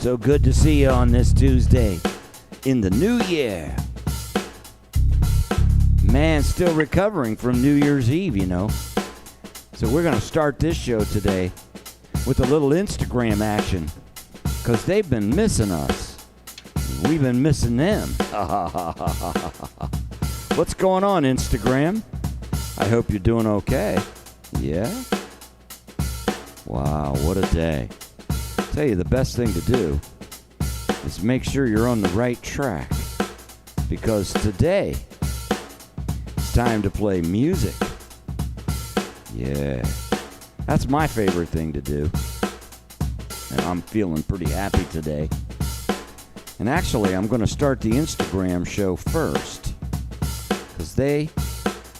So good to see you on this Tuesday in the new year. Man, still recovering from New Year's Eve, you know. So we're going to start this show today with a little Instagram action because they've been missing us. We've been missing them. What's going on, Instagram? I hope you're doing okay. Yeah? Wow, what a day. Tell you the best thing to do is make sure you're on the right track, because today it's time to play music. Yeah, that's my favorite thing to do, and I'm feeling pretty happy today. And actually, I'm going to start the Instagram show first, because they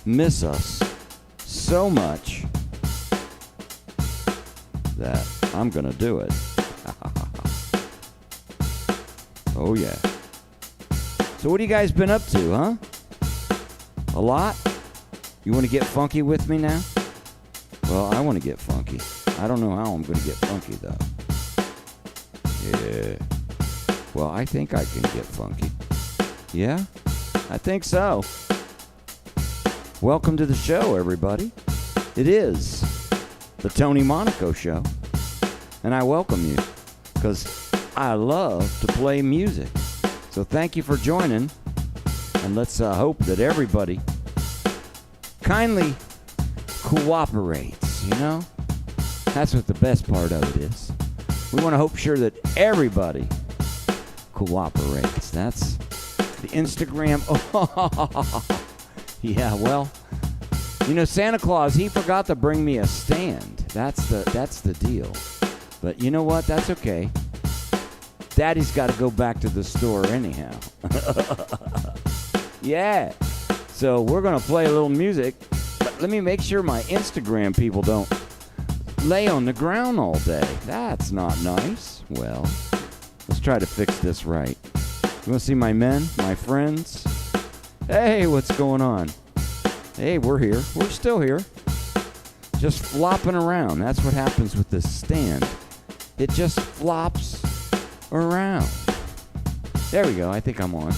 miss us so much that I'm going to do it. Oh, yeah. So what have you guys been up to, huh? A lot? You want to get funky with me now? Well, I want to get funky. I don't know how I'm going to get funky, though. Yeah. Well, I think I can get funky. Yeah? I think so. Welcome to the show, everybody. It is the Tony Monaco Show. And I welcome you, because I love to play music. So thank you for joining, and let's hope that everybody kindly cooperates, you know? That's what the best part of it is. We want to hope sure that everybody cooperates. That's the Instagram. Oh, yeah, well, you know, Santa Claus, he forgot to bring me a stand. That's the deal. But you know what? That's okay. Daddy's got to go back to the store anyhow. Yeah. So we're going to play a little music. But let me make sure my Instagram people don't lay on the ground all day. That's not nice. Well, let's try to fix this right. You want to see my men, my friends? Hey, what's going on? Hey, we're here. We're still here. Just flopping around. That's what happens with this stand. It just flops around. There we go. I think I'm on.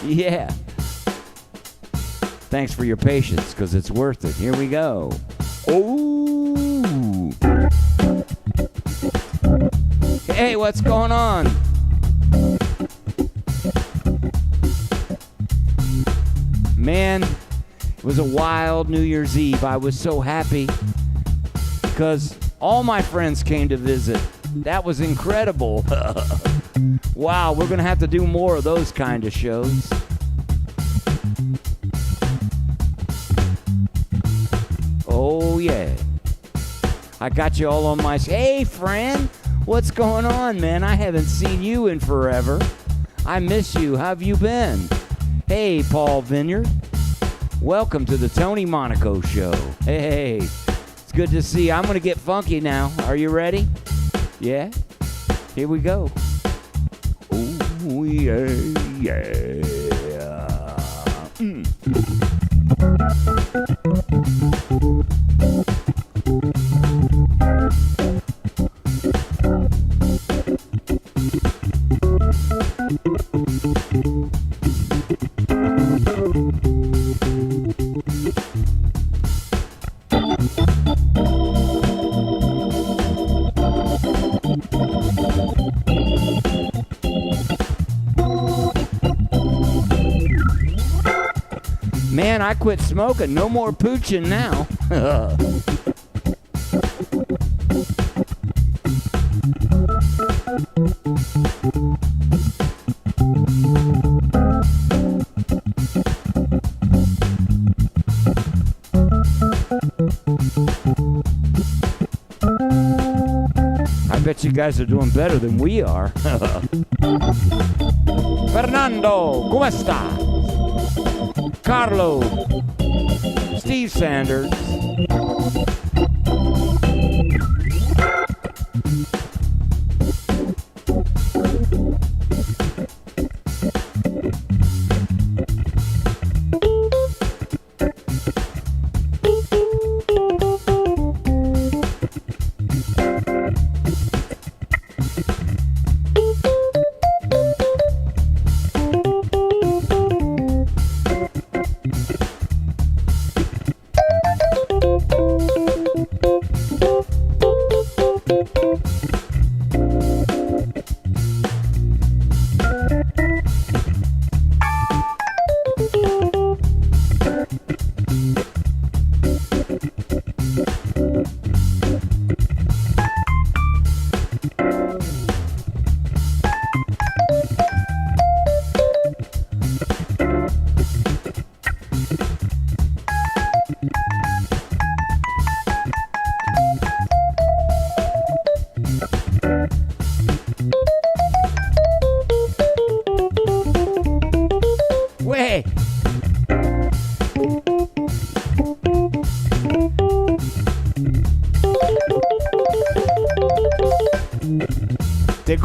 Yeah. Thanks for your patience, because it's worth it. Here we go. Oh. Hey, what's going on? Man, it was a wild New Year's Eve. I was so happy because all my friends came to visit. That was incredible. Wow, we're going to have to do more of those kind of shows. Oh, yeah. I got you all on my... Hey, friend, what's going on, man? I haven't seen you in forever. I miss you. How have you been? Hey, Paul Vineyard. Welcome to the Tony Monaco Show. Hey, it's good to see you. I'm going to get funky now. Are you ready? Yeah? Here we go. Oh, yeah, yeah. Man, I quit smoking. No more pooching now. I bet you guys are doing better than we are. Fernando, ¿cómo está? Carlo, Steve Sanders.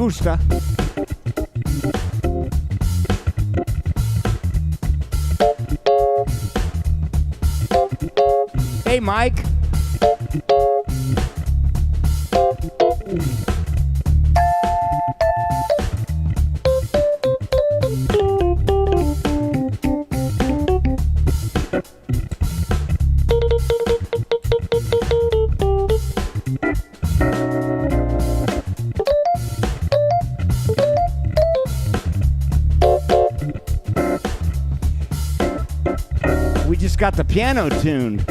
gusta. Hey, Mike. We just got the piano tuned.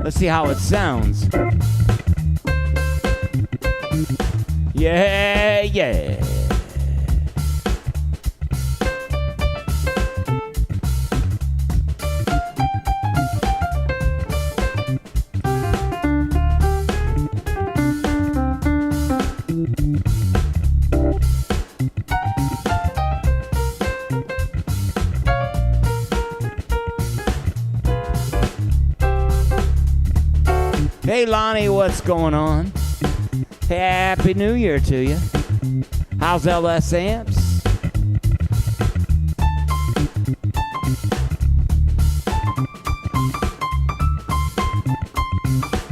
Let's see how it sounds. Yeah, yeah. Hey, Lonnie, what's going on? Happy New Year to you. How's LS Amps?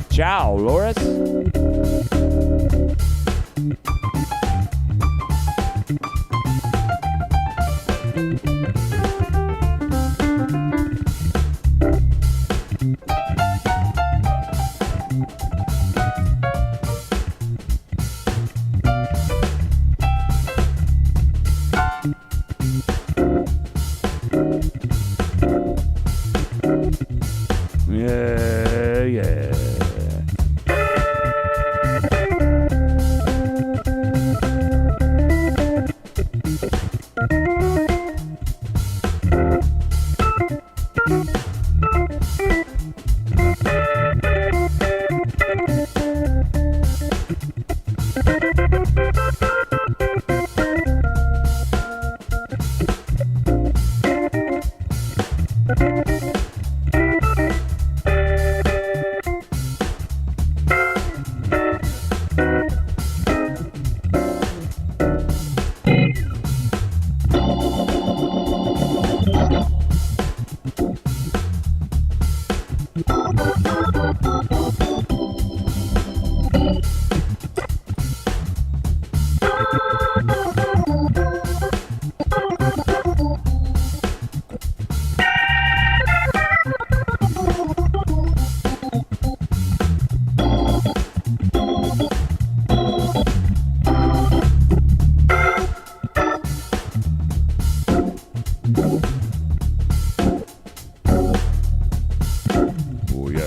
Ciao, Loris. Yeah, yeah. Oh, yeah.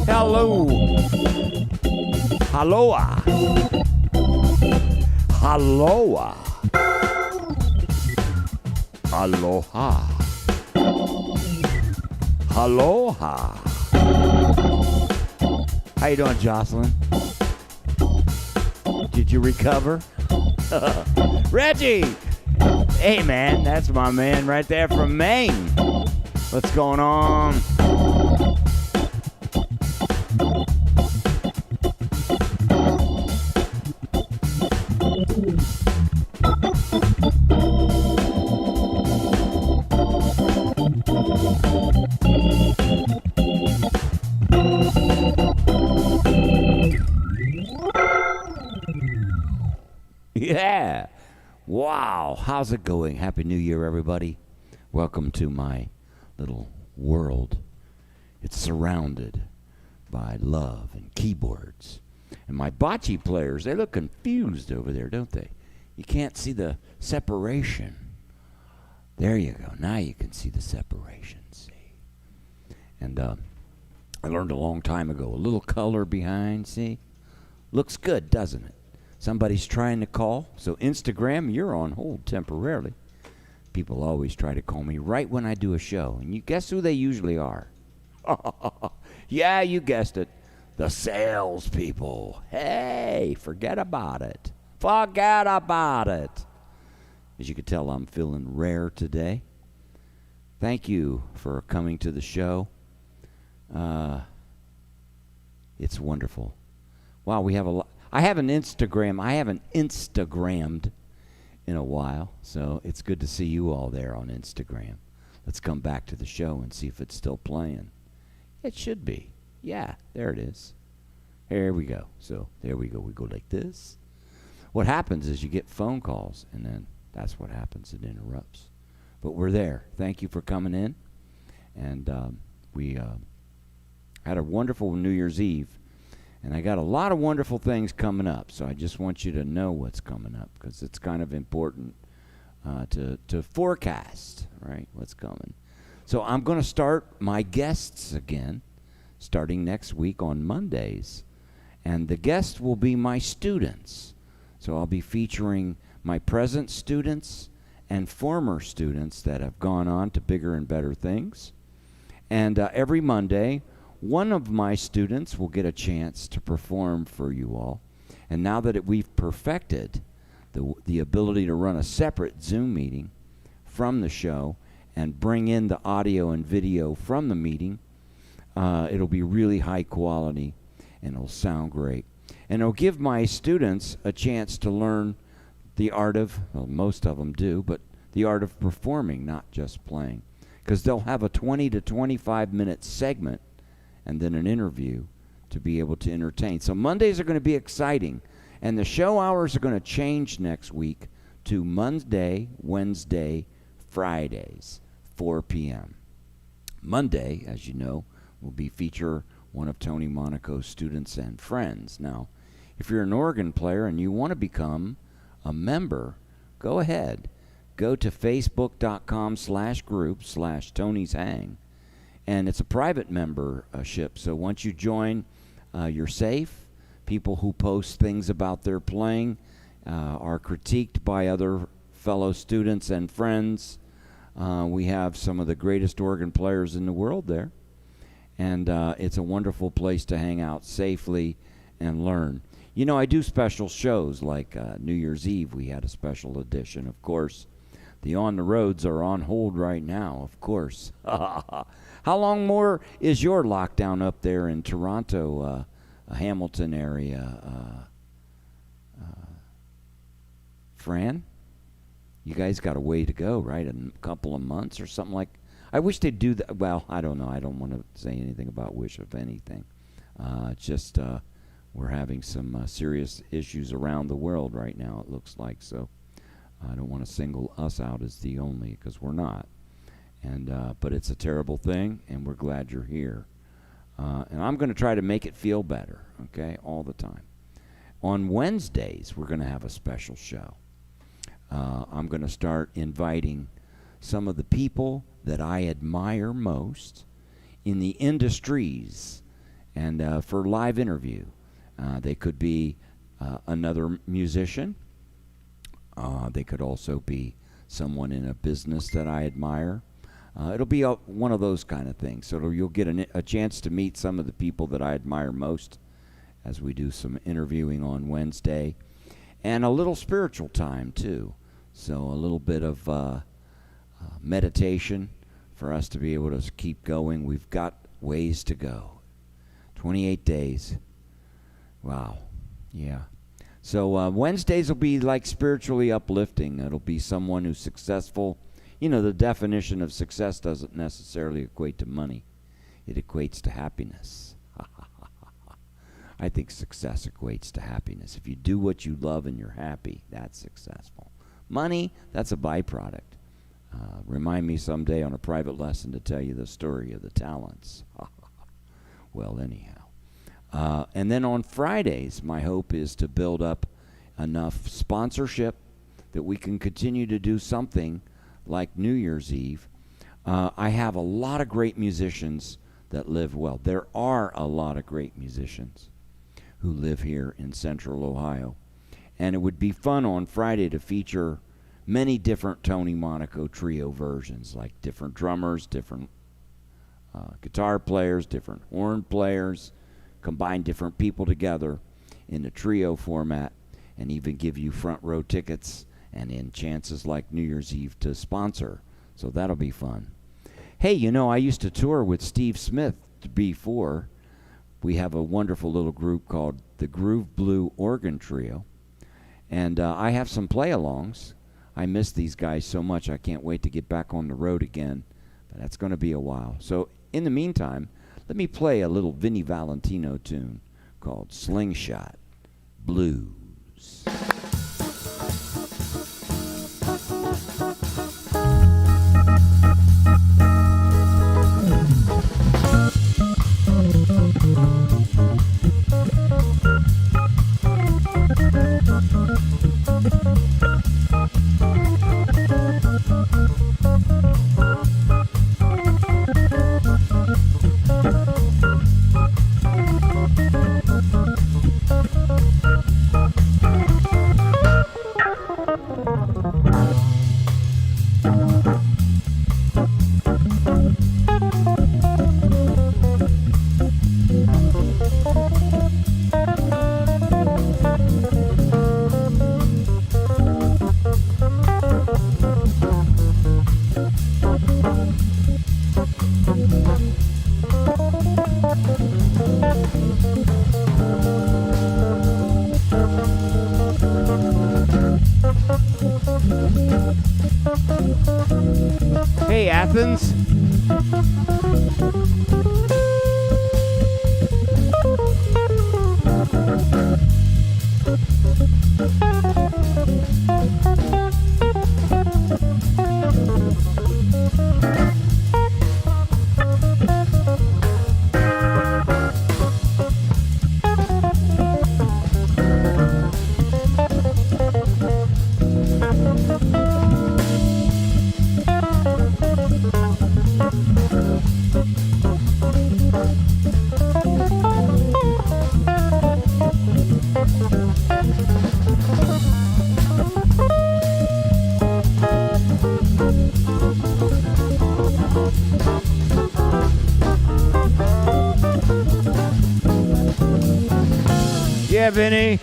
Hello. Aloha. Aloha. Aloha. Aloha. How you doing, Jocelyn? Did you recover? Reggie! Hey, man, that's my man right there from Maine. What's going on? Yeah. Wow, how's it going? Happy New Year, everybody. Welcome to my little world. It's surrounded by love and keyboards. And my bocce players, they look confused over there, don't they? You can't see the separation. There you go. Now you can see the separation, see? And I learned a long time ago, a little color behind, see? Looks good, doesn't it? Somebody's trying to call, so Instagram, you're on hold temporarily. People always try to call me right when I do a show, and you guess who they usually are? Yeah, you guessed it. The salespeople. Hey, forget about it. Forget about it. As you can tell, I'm feeling rare today. Thank you for coming to the show. It's wonderful. Wow, we have a lot. I haven't Instagrammed in a while, so it's good to see you all there on Instagram. Let's come back to the show and see if it's still playing. It should be. Yeah, there it is. Here we go. So there we go. We go like this. What happens is you get phone calls, and then that's what happens. It interrupts. But we're there. Thank you for coming in. And we had a wonderful New Year's Eve. And I got a lot of wonderful things coming up. So I just want you to know what's coming up, because it's kind of important to forecast, right, what's coming. So I'm going to start my guests again, starting next week on Mondays. And the guests will be my students. So I'll be featuring my present students and former students that have gone on to bigger and better things. And every Monday, one of my students will get a chance to perform for you all. And now that we've perfected the ability to run a separate Zoom meeting from the show and bring in the audio and video from the meeting, it'll be really high quality and it'll sound great. And it'll give my students a chance to learn the art of, well, most of them do, but the art of performing, not just playing. Because they'll have a 20 to 25 minute segment and then an interview to be able to entertain. So Mondays are going to be exciting. And the show hours are going to change next week to Monday, Wednesday, Fridays, 4 p.m. Monday, as you know, will be feature one of Tony Monaco's students and friends. Now, if you're an organ player and you want to become a member, go ahead. Go to facebook.com/group/Tony's Hang. And it's a private membership. So once you join, you're safe. People who post things about their playing are critiqued by other fellow students and friends. We have some of the greatest organ players in the world there. And it's a wonderful place to hang out safely and learn. You know, I do special shows like New Year's Eve. We had a special edition, of course. The On the Roads are on hold right now, of course. How long more is your lockdown up there in Toronto, Hamilton area? Fran? You guys got a way to go, right? A couple of months or something like. I wish they'd do that. Well, I don't know. I don't want to say anything about wish of anything. Just we're having some serious issues around the world right now, it looks like. So I don't want to single us out as the only, because we're not. And but it's a terrible thing, and we're glad you're here. And I'm going to try to make it feel better, okay, all the time. On Wednesdays, we're going to have a special show. I'm going to start inviting some of the people that I admire most in the industries and for live interview. They could be another musician. They could also be someone in a business that I admire. It'll be one of those kind of things. So you'll get a chance to meet some of the people that I admire most as we do some interviewing on Wednesday. And a little spiritual time, too. So a little bit of meditation for us to be able to keep going. We've got ways to go. 28 days. Wow. Yeah. So Wednesdays will be like spiritually uplifting. It'll be someone who's successful. You know, the definition of success doesn't necessarily equate to money. It equates to happiness. I think success equates to happiness. If you do what you love and you're happy, that's successful. Money, that's a byproduct. Remind me someday on a private lesson to tell you the story of the talents. Well, anyhow. And then on Fridays, my hope is to build up enough sponsorship that we can continue to do something like New Year's Eve. I have a lot of great musicians that live well. There are a lot of great musicians who live here in Central Ohio. And it would be fun on Friday to feature many different Tony Monaco trio versions, like different drummers, different guitar players, different horn players, combine different people together in a trio format, and even give you front row tickets and in chances like New Year's Eve to sponsor. So that'll be fun. Hey, you know, I used to tour with Steve Smith before. We have a wonderful little group called the Groove Blue Organ Trio. And I have some play-alongs. I miss these guys so much. I can't wait to get back on the road again. But that's going to be a while. So in the meantime, let me play a little Vinnie Valentino tune called Slingshot Blues. Hey, Athens. Yeah, Vinny.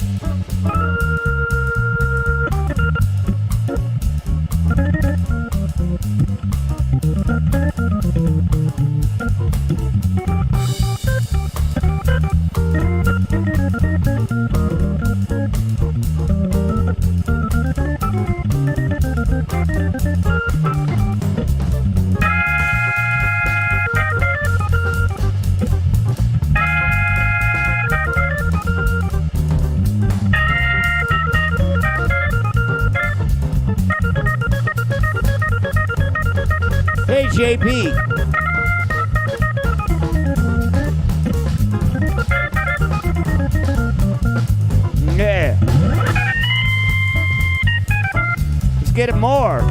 Hey, JP. Yeah. Let's get it more.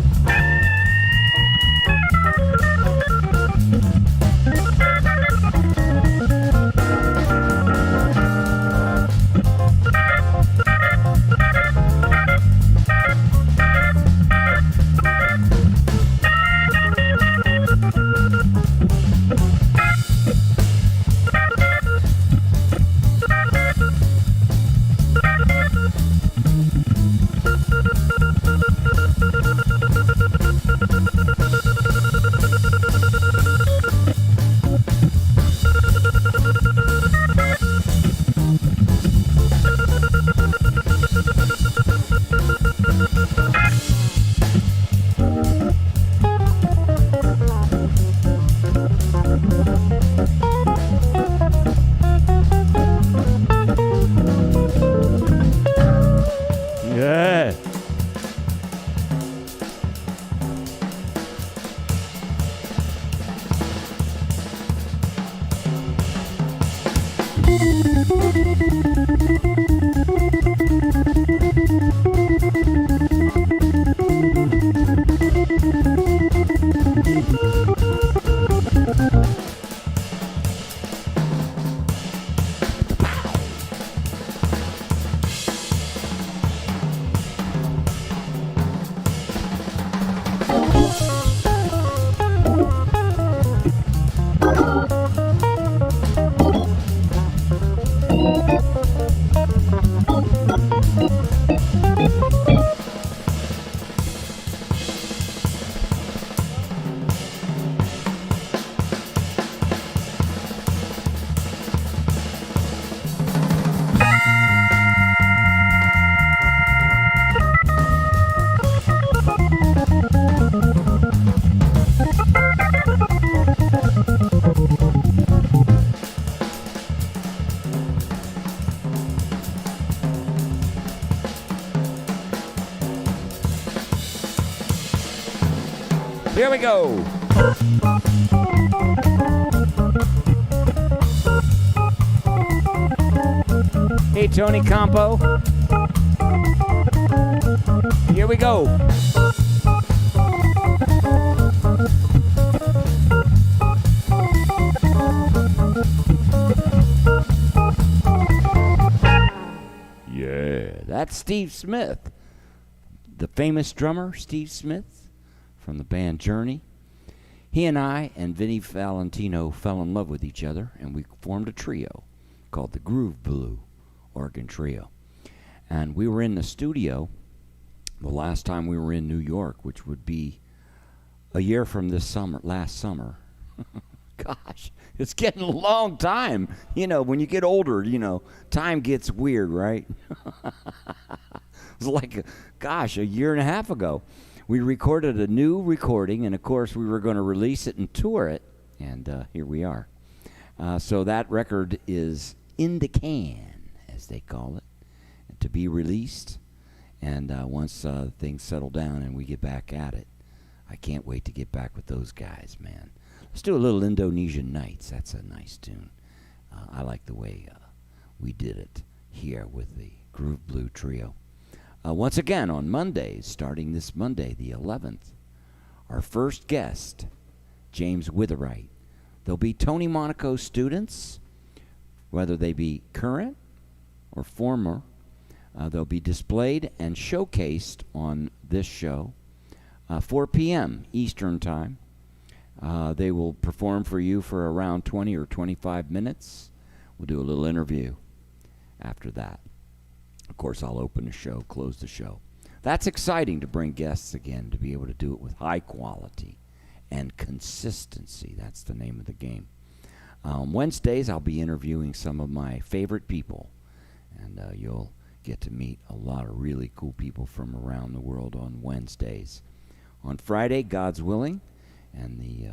Here we go. Hey, Tony Campo. Here we go. Yeah, that's Steve Smith, the famous drummer, Steve Smith, from the band Journey. He and I and Vinny Valentino fell in love with each other, and we formed a trio called the Groove Blue Organ Trio. And we were in the studio the last time we were in New York, which would be a year from this summer, last summer. Gosh, it's getting a long time. You know, when you get older, you know, time gets weird, right? It was like, gosh, a year and a half ago. We recorded a new recording, and of course we were going to release it and tour it, and here we are. So that record is in the can, as they call it, to be released. And once things settle down and we get back at it, I can't wait to get back with those guys, man. Let's do a little Indonesian Nights. That's a nice tune. I like the way we did it here with the Groove Blue Trio. Once again, on Mondays, starting this Monday, the 11th, our first guest, James Witherite. There'll be Tony Monaco students, whether they be current or former. They'll be displayed and showcased on this show, 4 p.m. Eastern Time. They will perform for you for around 20 or 25 minutes. We'll do a little interview after that. Of course, I'll open the show, close the show. That's exciting to bring guests again, to be able to do it with high quality and consistency. That's the name of the game. Wednesdays, I'll be interviewing some of my favorite people, and you'll get to meet a lot of really cool people from around the world on Wednesdays. On Friday, God's willing, and the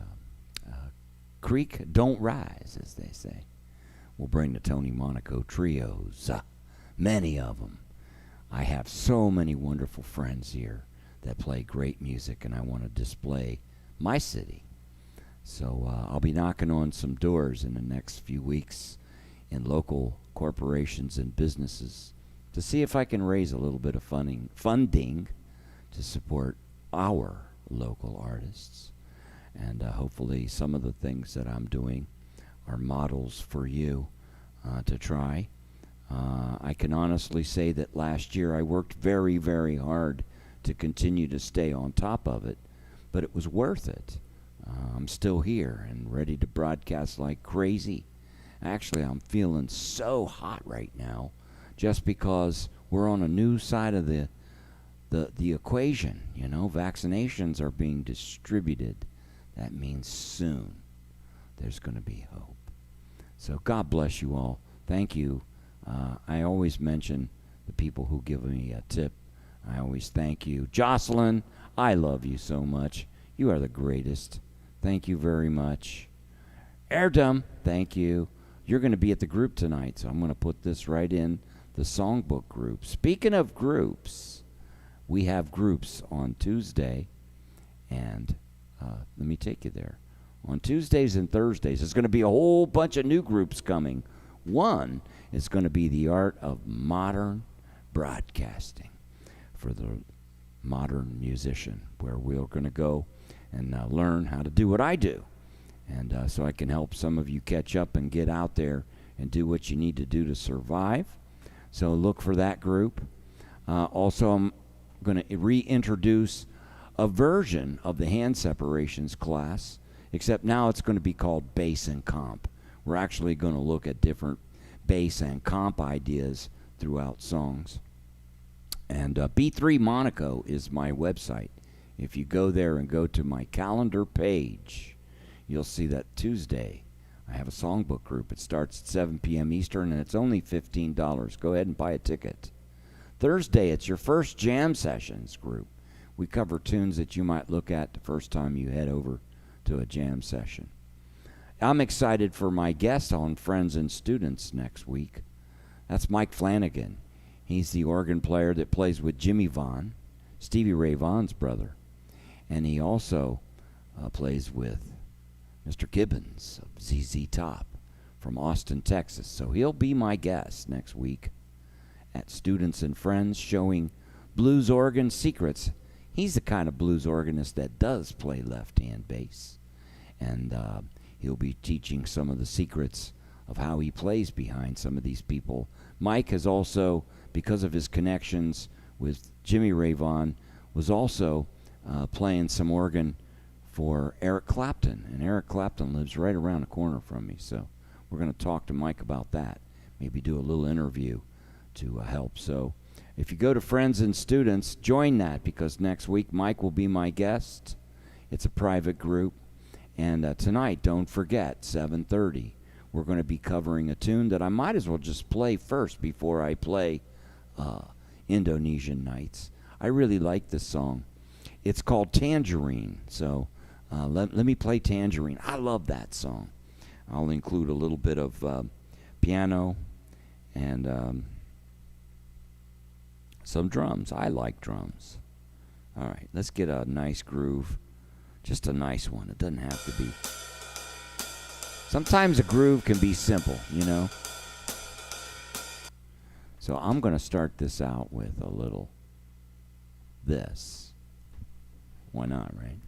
creek don't rise, as they say. We'll bring the Tony Monaco trios, many of them. I have so many wonderful friends here that play great music, and I want to display my city. So I'll be knocking on some doors in the next few weeks in local corporations and businesses to see if I can raise a little bit of funding to support our local artists. And hopefully some of the things that I'm doing are models for you to try. I can honestly say that last year I worked very, very hard to continue to stay on top of it, but it was worth it. I'm still here and ready to broadcast like crazy. Actually, I'm feeling so hot right now just because we're on a new side of the equation. You know, vaccinations are being distributed. That means soon there's going to be hope. So God bless you all. Thank you. I always mention the people who give me a tip. I always thank you. Jocelyn, I love you so much. You are the greatest. Thank you very much. Erdem, thank you. You're going to be at the group tonight, so I'm going to put this right in the songbook group. Speaking of groups, we have groups on Tuesday, and let me take you there. On Tuesdays and Thursdays, there's going to be a whole bunch of new groups coming. One is going to be the art of modern broadcasting for the modern musician, where we're going to go and learn how to do what I do. And so I can help some of you catch up and get out there and do what you need to do to survive. So look for that group. Also, I'm going to reintroduce a version of the hand separations class, except now it's going to be called bass and comp. We're actually going to look at different bass and comp ideas throughout songs. And B3 Monaco is my website. If you go there and go to my calendar page, you'll see that Tuesday I have a songbook group. It starts at 7 p.m. Eastern, and it's only $15. Go ahead and buy a ticket. Thursday, it's your first jam sessions group. We cover tunes that you might look at the first time you head over to a jam session. I'm excited for my guest on Friends and Students next week. That's Mike Flanagan. He's the organ player that plays with Jimmy Vaughn, Stevie Ray Vaughan's brother. And he also plays with Mr. Gibbons of ZZ Top from Austin, Texas. So he'll be my guest next week at Students and Friends, showing blues organ secrets. He's the kind of blues organist that does play left-hand bass. And he'll be teaching some of the secrets of how he plays behind some of these people. Mike has also, because of his connections with Jimmy Ray Vaughan, was also playing some organ for Eric Clapton. And Eric Clapton lives right around the corner from me. So we're going to talk to Mike about that. Maybe do a little interview to help. So if you go to Friends and Students, join that, because next week Mike will be my guest. It's a private group. And tonight, don't forget, 7:30, we're going to be covering a tune that I might as well just play first before I play Indonesian Nights. I really like this song. It's called Tangerine. So let me play Tangerine. I love that song. I'll include a little bit of piano and some drums. I like drums. All right, let's get a nice groove. Just a nice one. It doesn't have to be. Sometimes a groove can be simple, you know. So I'm going to start this out with a little this. Why not, right?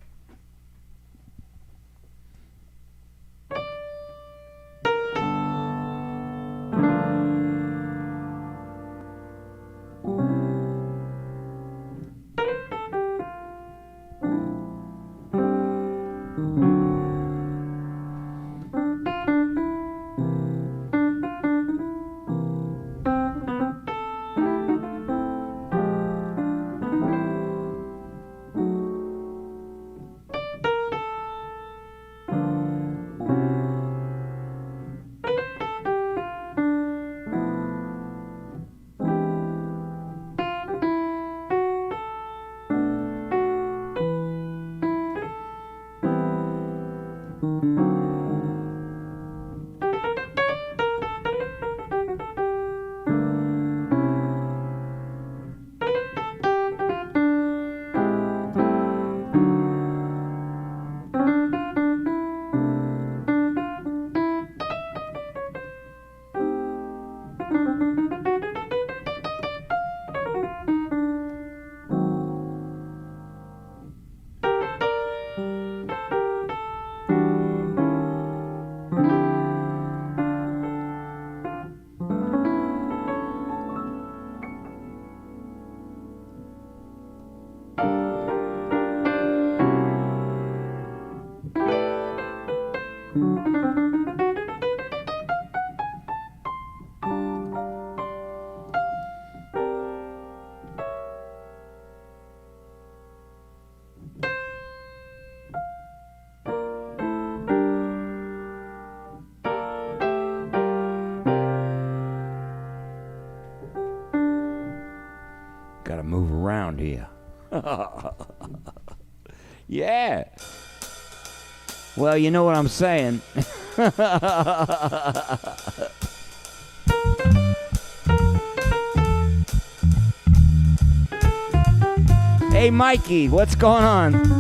Gotta move around here. Yeah. Well, you know what I'm saying. Hey, Mikey, what's going on?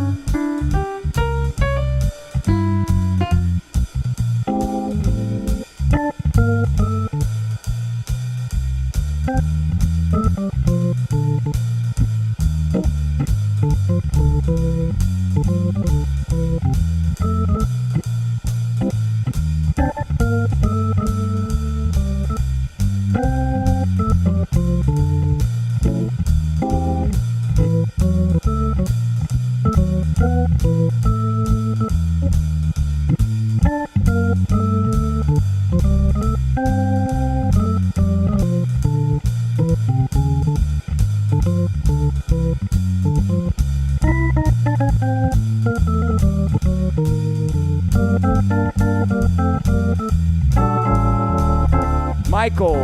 Michael,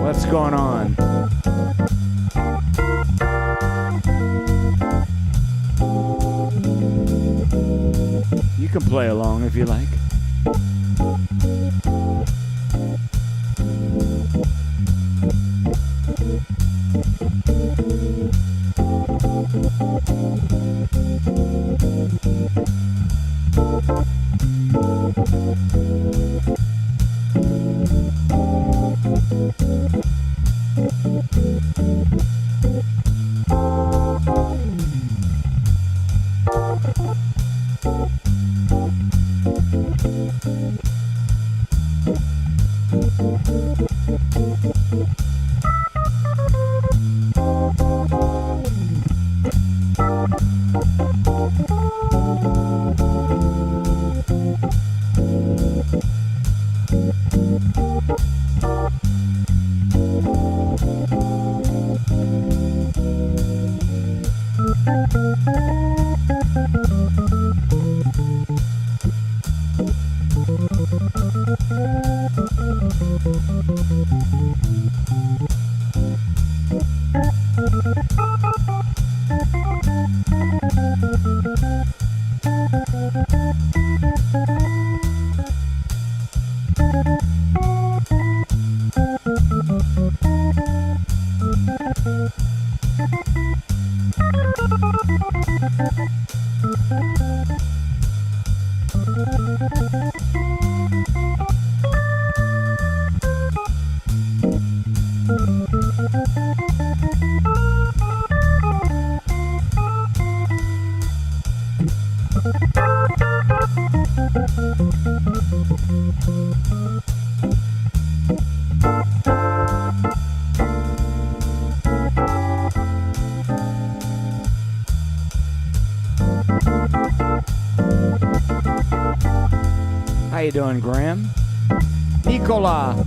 what's going on? You can play along if you like. How you doing, Graham? Nicola.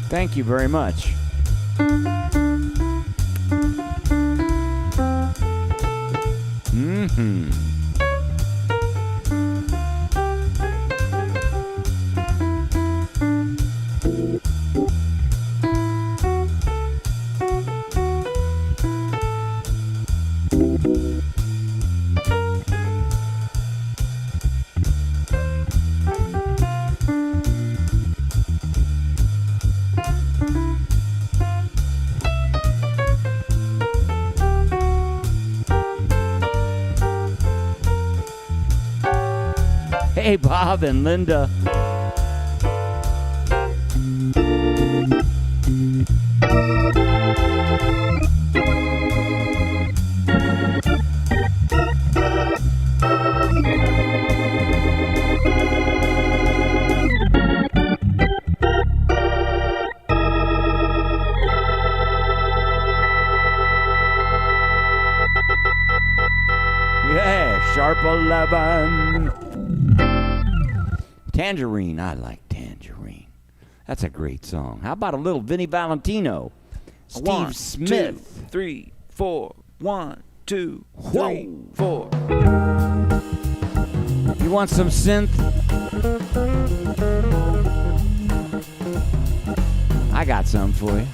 Thank you very much. Mm-hmm. Hey, Bob and Linda. Yeah, sharp 11. Tangerine, I like Tangerine. That's a great song. How about a little Vinnie Valentino? Steve 1, Smith. 2, 3, 4. 1, 2, 3, Whoa. 4. You want some synth? I got some for you.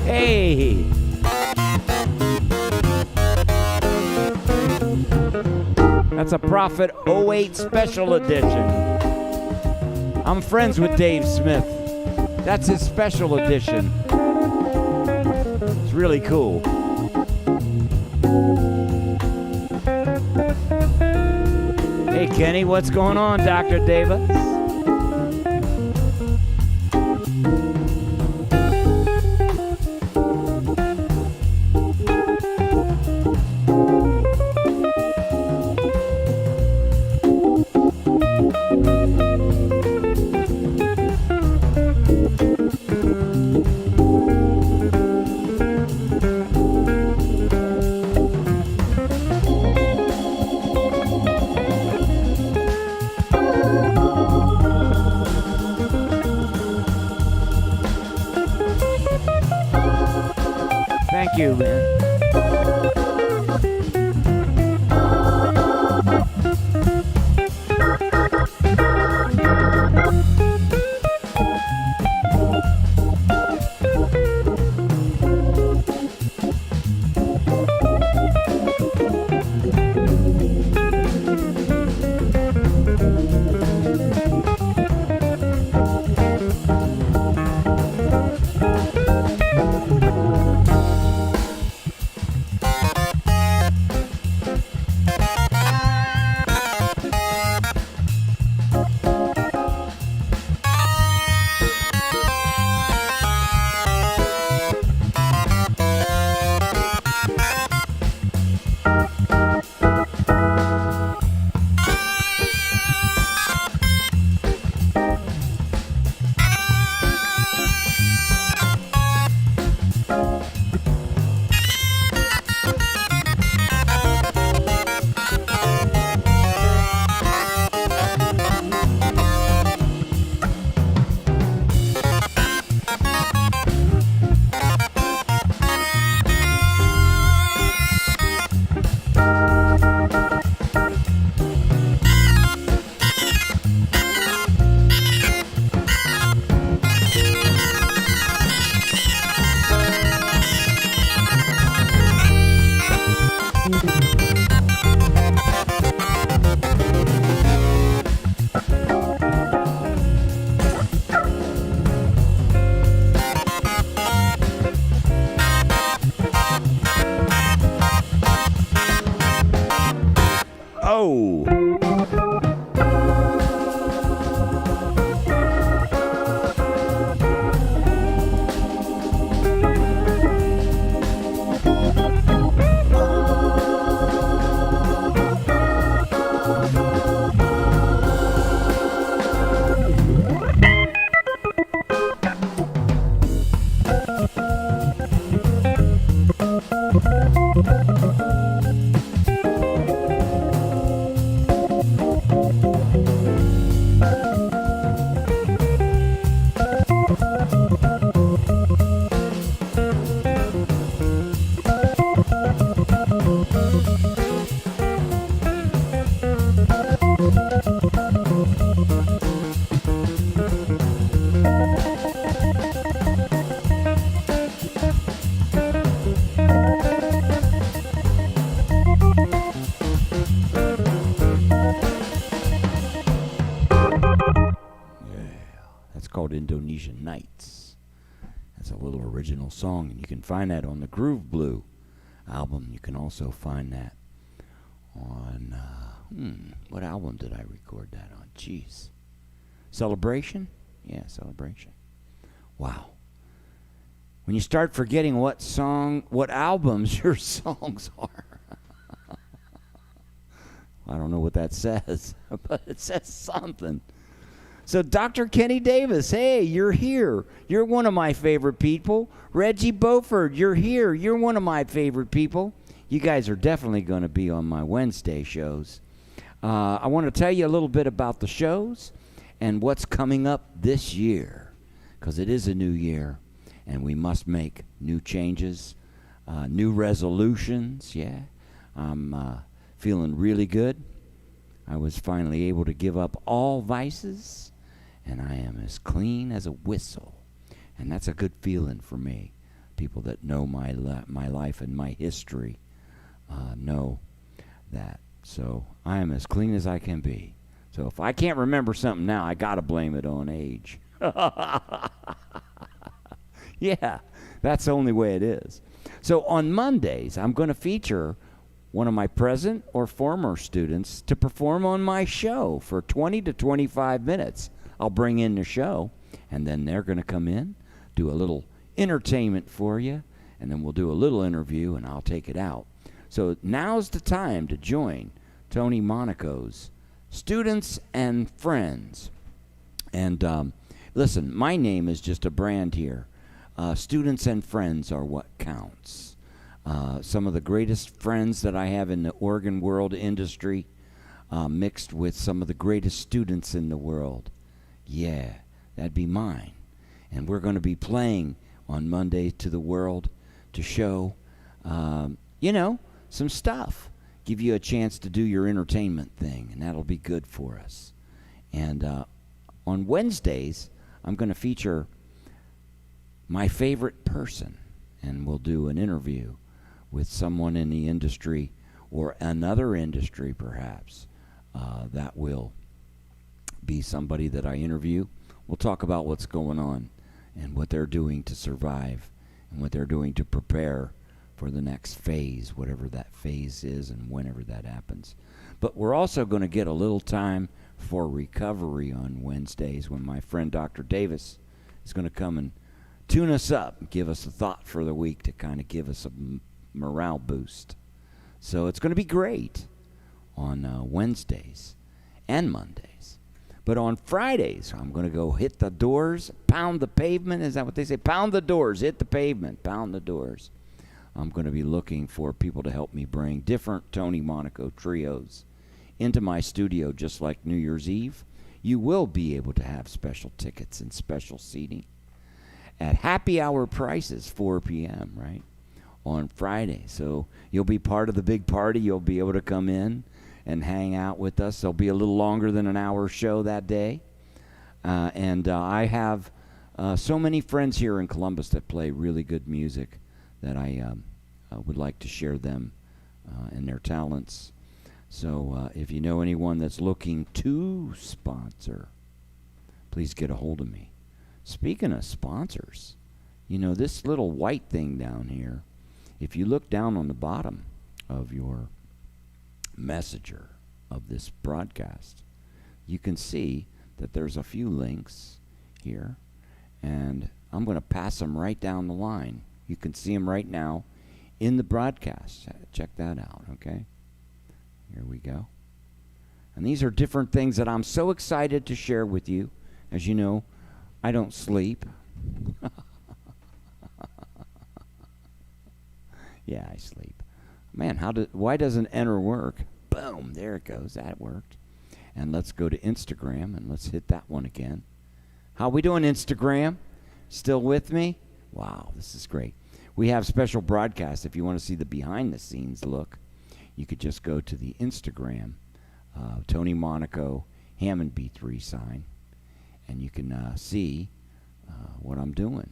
Hey! That's a Prophet '08 Special Edition. I'm friends with Dave Smith. That's his special edition. It's really cool. Hey, Kenny, what's going on, Dr. Davis? Thank you, man. Indonesian Nights. That's a little original song, and you can find that on the Groove Blue album. You can also find that on, what album did I record that on? Jeez. Celebration? Yeah, Celebration. Wow. When you start forgetting what albums your songs are. I don't know what that says, but it says something. So Dr. Kenny Davis, hey, you're here. You're one of my favorite people. Reggie Beaufort, you're here. You're one of my favorite people. You guys are definitely going to be on my Wednesday shows. I want to tell you a little bit about the shows and what's coming up this year, because it is a new year, and we must make new changes, new resolutions, yeah. I'm feeling really good. I was finally able to give up all vices, and I am as clean as a whistle. And that's a good feeling for me. People that know my life and my history know that. So I am as clean as I can be. So if I can't remember something now, I got to blame it on age. Yeah, that's the only way it is. So on Mondays, I'm going to feature one of my present or former students to perform on my show for 20 to 25 minutes. I'll bring in the show, and then they're going to come in, do a little entertainment for you, and then we'll do a little interview, and I'll take it out. So now's the time to join Tony Monaco's Students and Friends. And listen, my name is just a brand here. Students and friends are what counts. Some of the greatest friends that I have in the organ world industry, mixed with some of the greatest students in the world. Yeah, that'd be mine. And we're going to be playing on Monday to the world to show, some stuff. Give you a chance to do your entertainment thing, and that'll be good for us. And on Wednesdays, I'm going to feature my favorite person, and we'll do an interview with someone in the industry or another industry perhaps that will be somebody that I interview. We'll talk about what's going on and what they're doing to survive and what they're doing to prepare for the next phase, whatever that phase is and whenever that happens. But we're also going to get a little time for recovery on Wednesdays when my friend Dr. Davis is going to come and tune us up and give us a thought for the week to kind of give us a morale boost. So it's going to be great on Wednesdays and Mondays. But on Fridays, I'm going to go hit the doors, pound the pavement. Is that what they say? Pound the doors, hit the pavement, pound the doors. I'm going to be looking for people to help me bring different Tony Monaco trios into my studio just like New Year's Eve. You will be able to have special tickets and special seating at happy hour prices, 4 p.m., right, on Friday. So you'll be part of the big party. You'll be able to come in and hang out with us. There'll be a little longer than an hour show that day. And I have so many friends here in Columbus that play really good music that I would like to share them and their talents. So if you know anyone that's looking to sponsor, please get a hold of me. Speaking of sponsors, this little white thing down here, if you look down on the bottom of your messenger of this broadcast, you can see that there's a few links here, and I'm going to pass them right down the line. You can see them right now in the broadcast. Check that out, okay? Here we go. And these are different things that I'm so excited to share with you. As you know, I don't sleep. Yeah, I sleep. Man, why doesn't enter work? Boom, there it goes. That worked. And let's go to Instagram, and let's hit that one again. How we doing, Instagram? Still with me? Wow, this is great. We have special broadcasts. If you want to see the behind-the-scenes look, you could just go to the Instagram, Tony Monaco, Hammond B3 sign, and you can see what I'm doing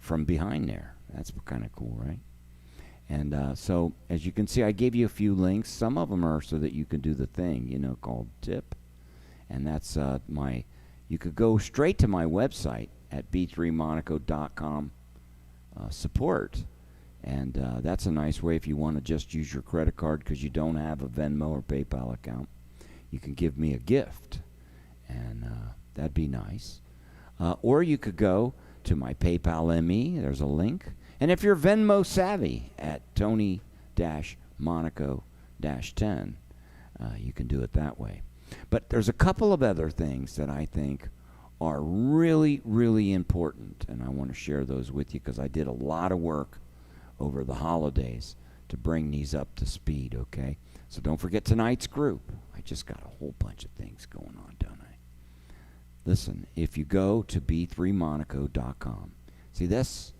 from behind there. That's kind of cool, right? And so, as you can see, I gave you a few links. Some of them are so that you can do the thing, called tip. And that's my you could go straight to my website at b3monaco.com support. And that's a nice way if you want to just use your credit card because you don't have a Venmo or PayPal account. You can give me a gift, and that'd be nice. Or you could go to my PayPal ME. There's a link. And if you're Venmo savvy at Tony-Monaco-10, you can do it that way. But there's a couple of other things that I think are really, really important, and I want to share those with you because I did a lot of work over the holidays to bring these up to speed, okay? So don't forget tonight's group. I just got a whole bunch of things going on, don't I? Listen, if you go to b3monaco.com, see this?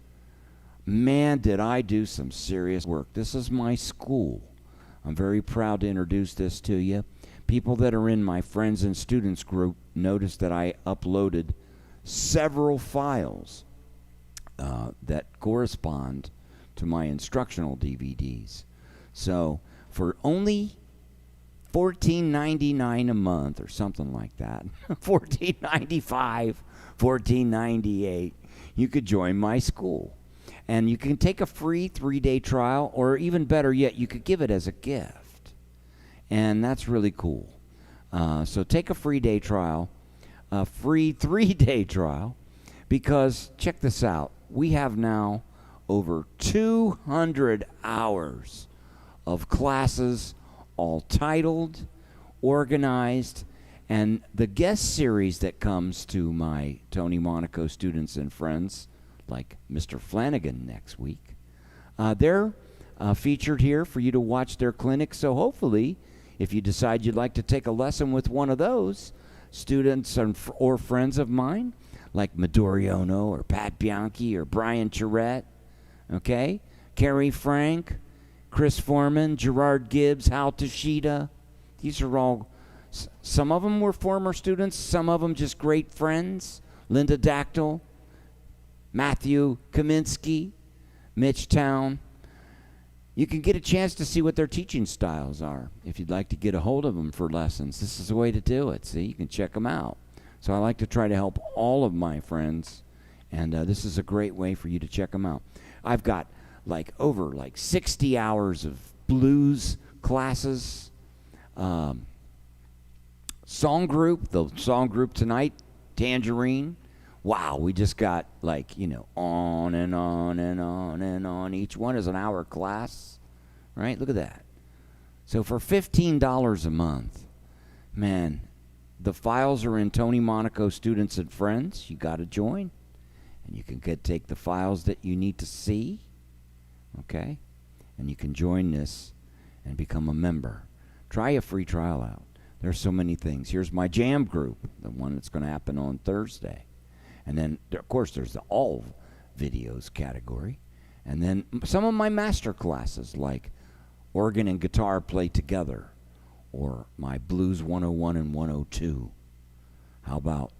Man, did I do some serious work. This is my school. I'm very proud to introduce this to you. People that are in my friends and students group noticed that I uploaded several files that correspond to my instructional DVDs. So for only $14.99 a month or something like that, $14.95, $14.98, you could join my school. And you can take a free 3-day trial, or even better yet, you could give it as a gift. And that's really cool. So take a free day trial, a free 3-day trial, because check this out. We have now over 200 hours of classes, all titled, organized, and the guest series that comes to my Tony Monaco students and friends, like Mr. Flanagan next week, they're featured here for you to watch their clinic. So hopefully, if you decide you'd like to take a lesson with one of those students or friends of mine, like Midori Ono or Pat Bianchi or Brian Charette, okay? Carrie Frank, Chris Foreman, Gerard Gibbs, Hal Toshida. These are all, some of them were former students, some of them just great friends. Linda Dactyl, Matthew Kaminsky, Mitch Town. You can get a chance to see what their teaching styles are. If you'd like to get a hold of them for lessons, this is the way to do it. See, you can check them out. So I like to try to help all of my friends, and this is a great way for you to check them out. I've got over 60 hours of blues classes. Song group, the song group tonight, Tangerine. Wow, we just got on and on and on and on. Each one is an hour class, right? Look at that. So for $15 a month, man, the files are in Tony Monaco Students and Friends. You got to join, and you can take the files that you need to see, okay? And you can join this and become a member. Try a free trial out. There's so many things. Here's my jam group, the one that's going to happen on Thursday. And then, of course, there's the all videos category. And then some of my master classes, like organ and guitar play together, or my Blues 101 and 102. How about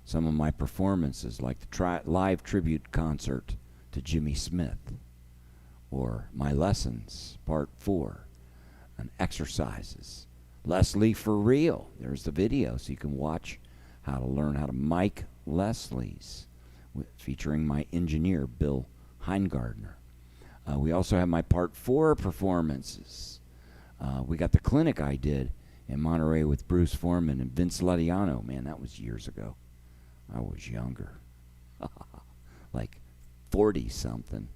some of my performances, like the live tribute concert to Jimmy Smith, or my lessons, part 4, and exercises. Leslie for real. There's the video, so you can watch how to learn how to mic Leslie's, featuring my engineer, Bill Heingardner. We also have my Part 4 performances. We got the clinic I did in Monterey with Bruce Foreman and Vince Lediano. Man, that was years ago. I was younger. 40-something.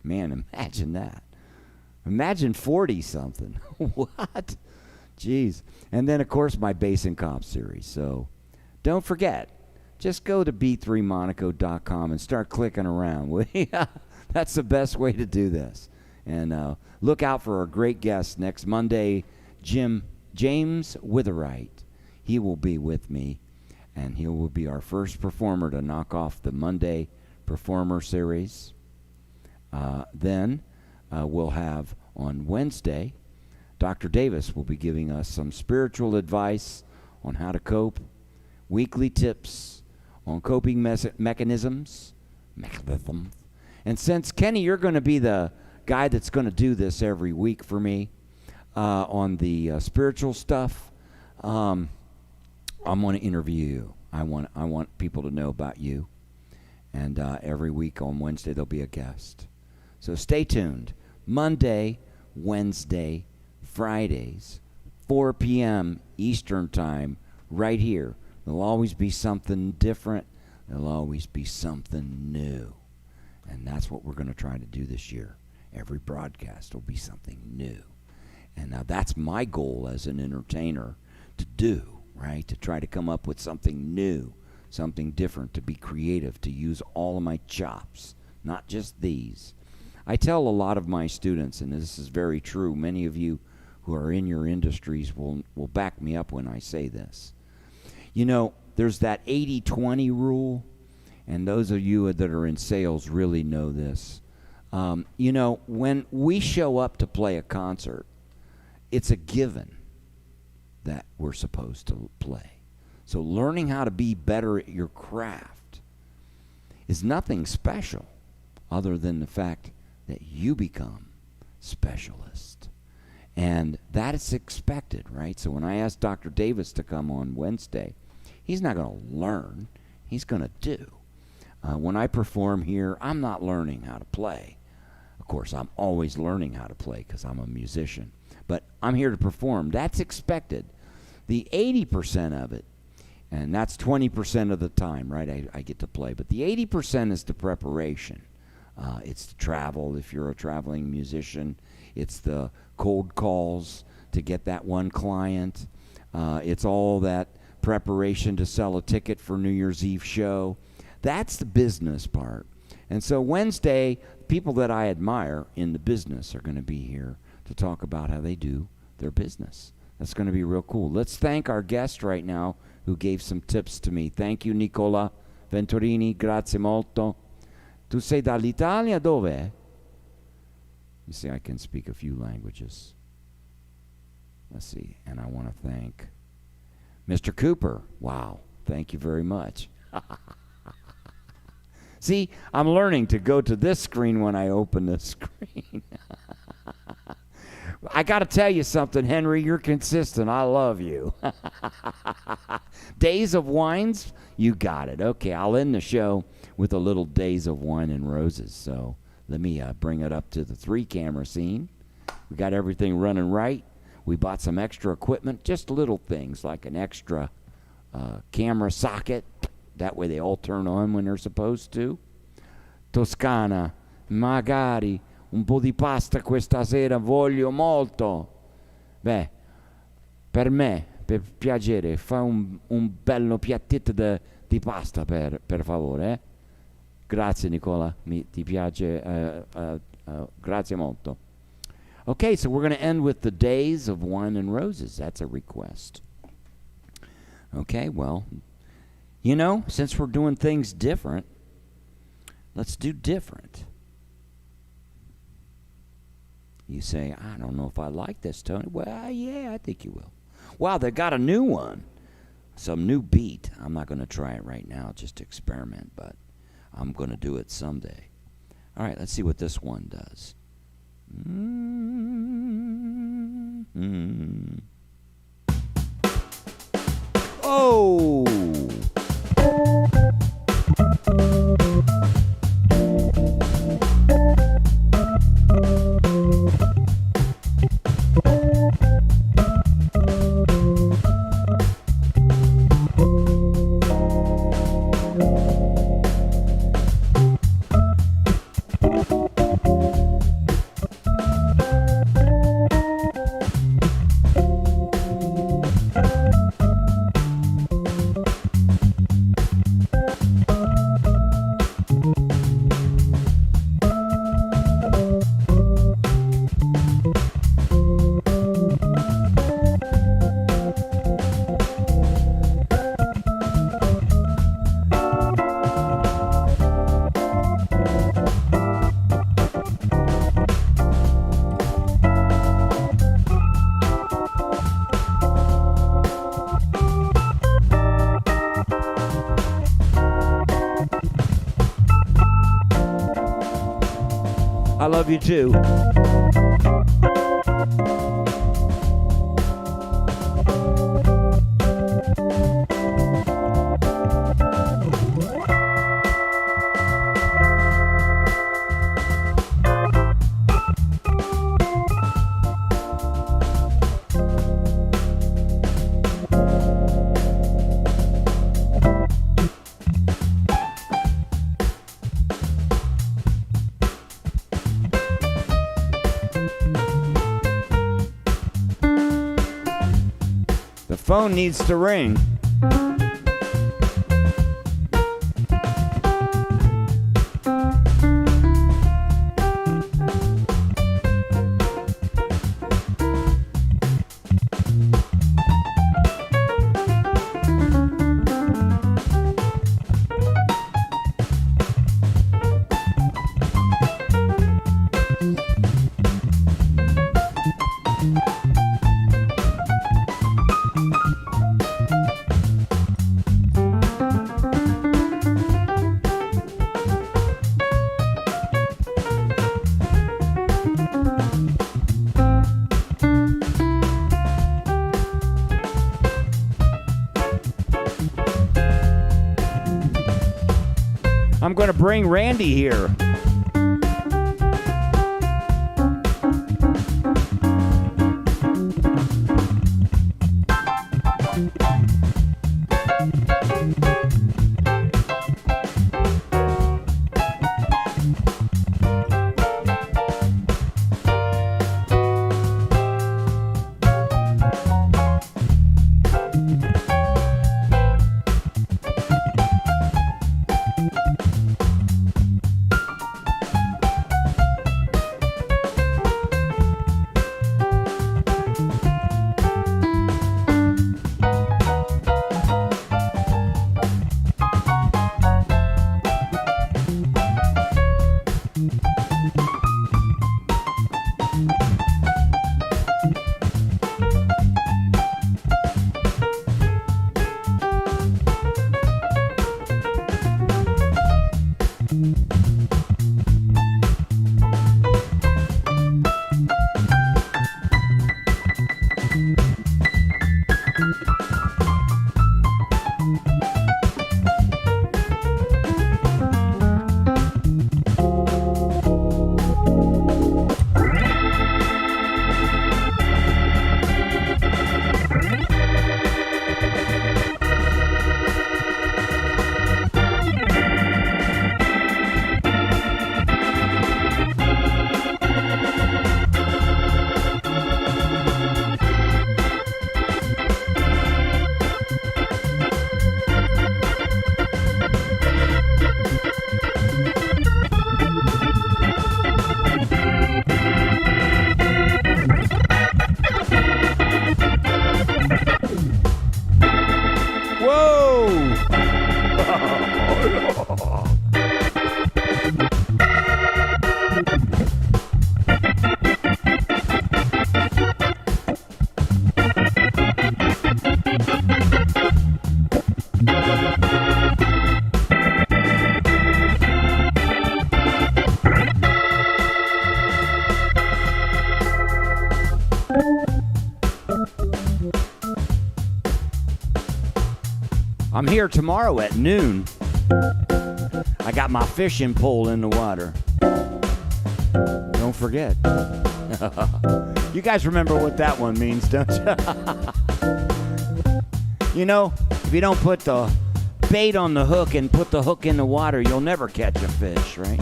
Man, imagine that. Imagine 40-something. What? Jeez. And then, of course, my bass and comp series. So don't forget, just go to b3monaco.com and start clicking around. That's the best way to do this. And look out for our great guest next Monday, James Witherite. He will be with me, and he will be our first performer to knock off the Monday Performer Series. Then we'll have on Wednesday, Dr. Davis will be giving us some spiritual advice on how to cope, weekly tips on coping mechanisms. And since, Kenny, you're going to be the guy that's going to do this every week for me on the spiritual stuff, I'm going to interview you. I want people to know about you. And every week on Wednesday there'll be a guest. So stay tuned. Monday, Wednesday, Fridays, 4 p.m. Eastern Time, right here. There'll always be something different. There'll always be something new. And that's what we're going to try to do this year. Every broadcast will be something new. And now that's my goal as an entertainer to do, right? To try to come up with something new, something different, to be creative, to use all of my chops, not just these. I tell a lot of my students, and this is very true, many of you who are in your industries will back me up when I say this. You know, there's that 80-20 rule, and those of you that are in sales really know this. You know, when we show up to play a concert, it's a given that we're supposed to play. So learning how to be better at your craft is nothing special other than the fact that you become specialist. And that is expected, right? So when I asked Dr. Davis to come on Wednesday, he's not going to learn, he's going to do. When I perform here, I'm not learning how to play. Of course, I'm always learning how to play because I'm a musician. But I'm here to perform. That's expected. The 80% of it, and that's 20% of the time, right, I get to play. But the 80% is the preparation. It's the travel, if you're a traveling musician. It's the cold calls to get that one client. It's all that preparation to sell a ticket for New Year's Eve show. That's the business part. And so Wednesday, people that I admire in the business are going to be here to talk about how they do their business. That's going to be real cool. Let's thank our guest right now who gave some tips to me. Thank you, Nicola Venturini. Grazie molto. Tu sei dall'Italia? Dove? You see, I can speak a few languages. Let's see. And I want to thank Mr. Cooper. Wow. Thank you very much. See, I'm learning to go to this screen when I open this screen. I got to tell you something, Henry. You're consistent. I love you. Days of Wines, you got it. Okay, I'll end the show with a little Days of Wine and Roses. So let me bring it up to the 3-camera scene. We got everything running right. We bought some extra equipment, just little things like an extra camera socket. That way they all turn on when they're supposed to. Toscana, magari un po' di pasta questa sera, voglio molto. Beh, per me, per piacere, fa un bello piattito di pasta, per favore. Eh? Grazie, Nicola. Ti piace? Grazie molto. Okay, so we're going to end with the Days of Wine and Roses. That's a request. Okay, well, you know, since we're doing things different, let's do different. You say, I don't know if I like this, Tony. Well, yeah, I think you will. Wow, they got a new one. Some new beat. I'm not going to try it right now, just to experiment, but I'm going to do it someday. All right, let's see what this one does. Oh! I love you too. phone needs to ring. I'm going to bring Randy here. I'm here tomorrow at noon. I got my fishing pole in the water. Don't forget. You guys remember what that one means, don't you? You know, if you don't put the bait on the hook and put the hook in the water, you'll never catch a fish, right?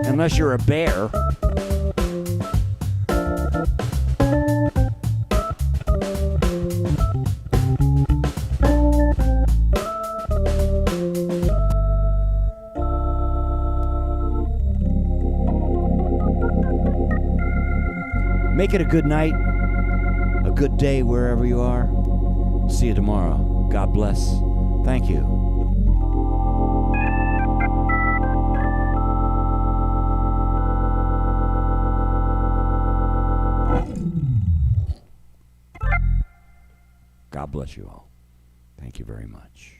Unless you're a bear. Make it a good night, a good day wherever you are. See you tomorrow. God bless. Thank you. God bless you all. Thank you very much.